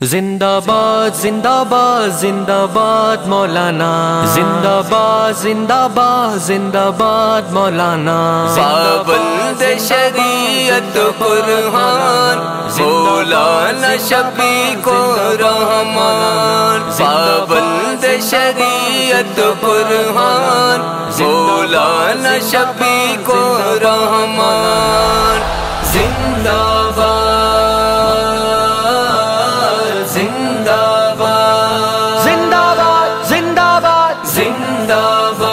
زندہ باد زندہ باد زندہ باد مولانا، زندہ باد زندہ باد زندہ باد مولانا، پابند شریعت قرآن مولانا شفیق الرحمان، پابند شریعت قرآن مولانا شفیق الرحمان، زندہ باد زندہ باد زندہ باد زندہ باد زندہ باد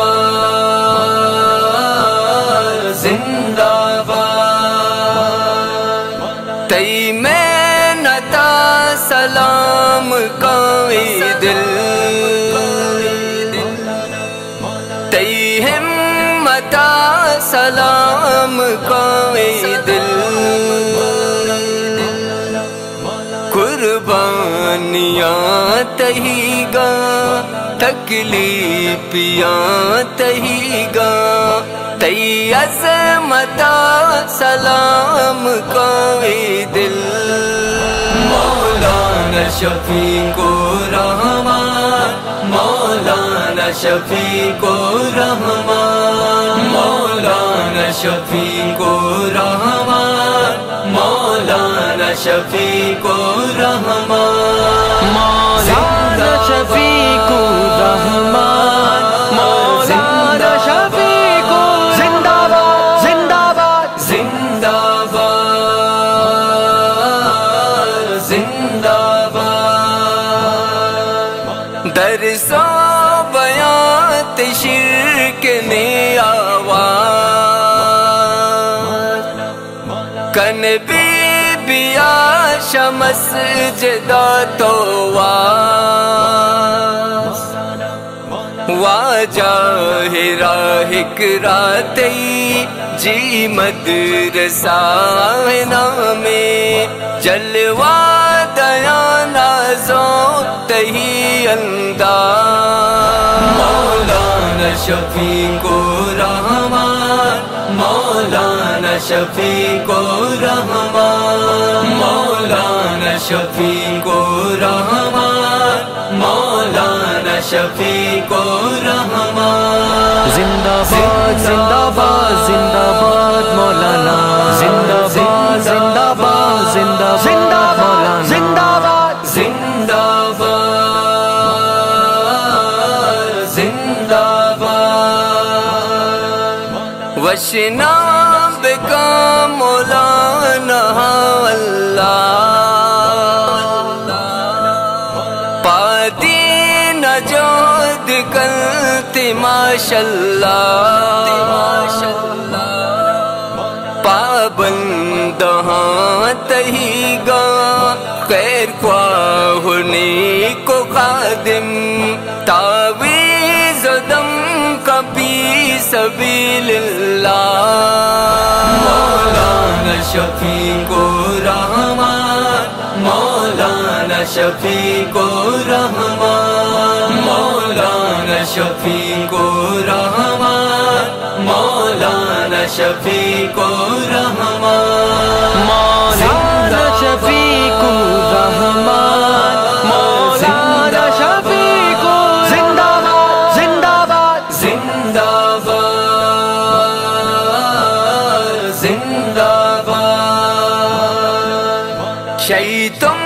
زندہ باد، تی میں نتا سلام کا دل، تی ہمتا سلام کا دل، قربانیاں تہی گا تکلیفیاں تہی گا، تی عظمتا سلام کا دل، مولانا شفیق الرحمان، مولانا شفیق الرحمان، مولانا شفیق الرحمان، مولانا شفیق الرحمان، مولانا شفیق الرحمان، مولانا شفیق زندہ باد زندہ باد زندہ باد زندہ باد، درس و بیات شرک نے آواز، کن بی بیا شمس جدا تو واس، واجہ راہک راتی جی مدرسہ نامے، جلوہ دیا نازوں تہی انداز، مولانا شفیق الرحمان، مولانا شفیق الرحمان، مولانا شفیق الرحمان، مولانا شفیق الرحمان، زندہ باد زندہ باد زندہ باد مولانا، زندہ باد زندہ باد زندہ زندہ مولانا، زندہ باد زندہ باد زندہ باد، وشنا بکا مولانا اللہ، پادی نجود کلتی ماشاءاللہ، پابندہاں تہی گا خیر خواہ نیک خادم، تعویذ دم کا فی سبیل اللہ، مولانا شفیق الرحمان، مولانا شفیق الرحمان، مولانا شفیق الرحمان، مولانا شفیق الرحمان، مولانا شفیق الرحمان، مولانا شفیق زندہ باد زندہ باد زندہ باد زندہ باد، شیطان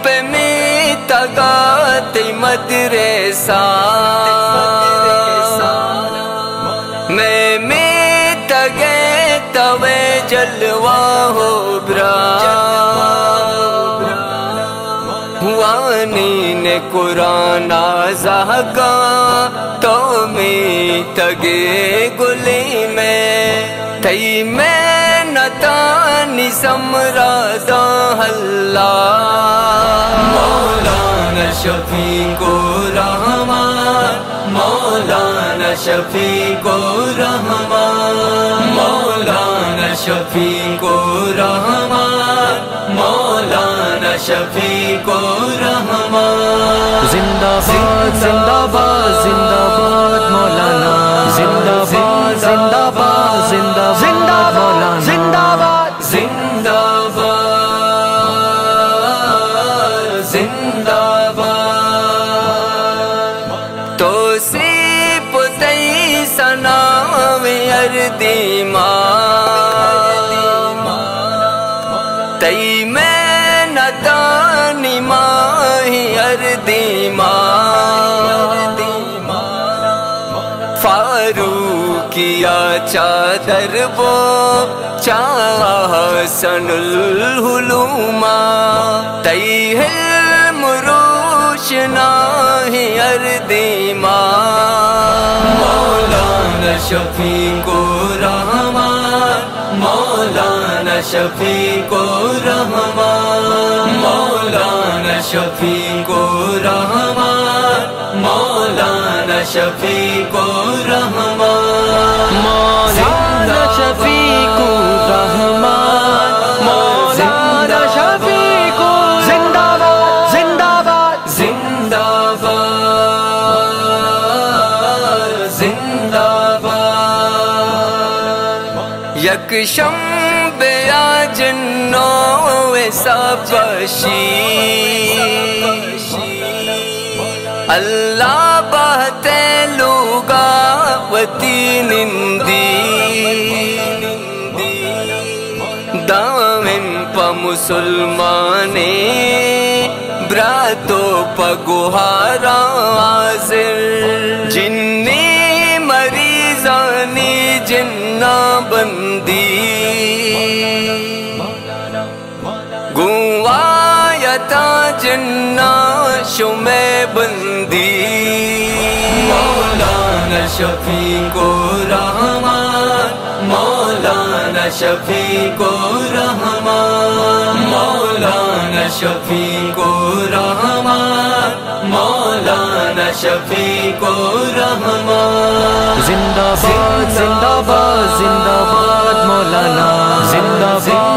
پہ میں تگاتی مدرسہ، میں تگے توے جلوہ ہو برا، وانی نے قرآن آزاگا تو میں تگے گلی میں، تی میں نتانی سمرادہ اللہ، مولانا شفیق الرحمان، مولانا شفیق الرحمان، مولانا شفیق الرحمان، مولانا شفیق الرحمان، زندہ باد زندہ باد زندہ باد مولانا، زندہ باد زندہ باد زندہ زندہ مولانا، زندہ باد زندہ باد زندہ تئی میں ندانی ماہی اردیما فاروقیا چادر وہ چاہ سن الحلوما تئی علم روشناہی اردیما مولانا شفیق الرحمان مولانا شفیق الرحمان مولانا شفیق الرحمان مولانا شفیق الرحمان مولانا شفیق الرحمان مولانا شفیق زندہ باد زندہ باد زندہ باد زندہ باد یک شنبے جنوں سبشی اللہ بہتے لوگا وتی نندی دامن پا مسلمانے براتو پا گوہارا حاضر جنی مریضانی جنہ بندی گوایتا جنہ شمع بندی مولانا شفیق الرحمان مولانا شفیق الرحمان مولانا شفیق الرحمان مولانا شفیق الرحمان زندہ باد زندہ باد زندہ باد مولانا زندہ باد